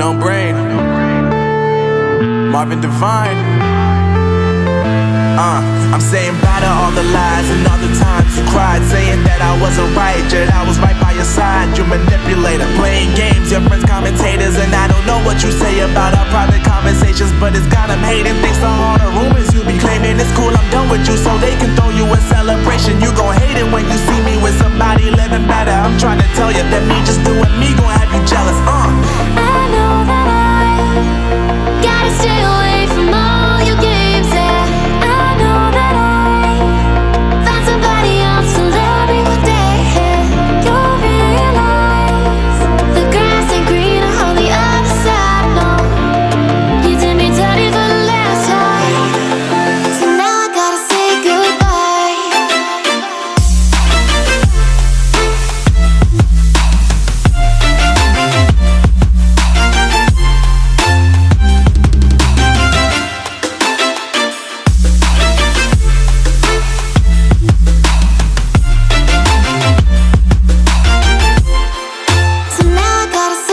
No brain. Marvin Divine. I'm saying bye to all the lies and all the times you cried, saying that I wasn't right, yet I was right by your side. You manipulator, playing games, your friends commentators, and I don't know what you say about our private conversations, but it's got them hating. Thanks to all the rumors you be claiming. It's cool, I'm done with you, so they can throw you a celebration. You gon' hate it when you see me with somebody living better. I'm trying to tell you that me just doing me gon' have you jealous. I know that I gotta stay away from all your games, yeah. I know that I found somebody else to love me one day, yeah. You'll realize the grass ain't greener on the other side, no. You did me dirty for the last time, so now I gotta say goodbye. So now I gotta say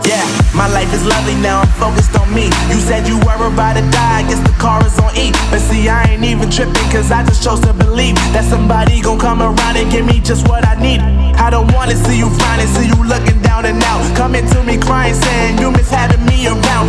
Yeah, my life is lovely now, I'm focused on me. You said you were about to die, I guess the car is on E. But see, I ain't even tripping, cause I just chose to believe that somebody gon' come around and give me just what I need. I don't wanna see you frowning, see you looking down and out, coming to me crying, saying you miss having me around.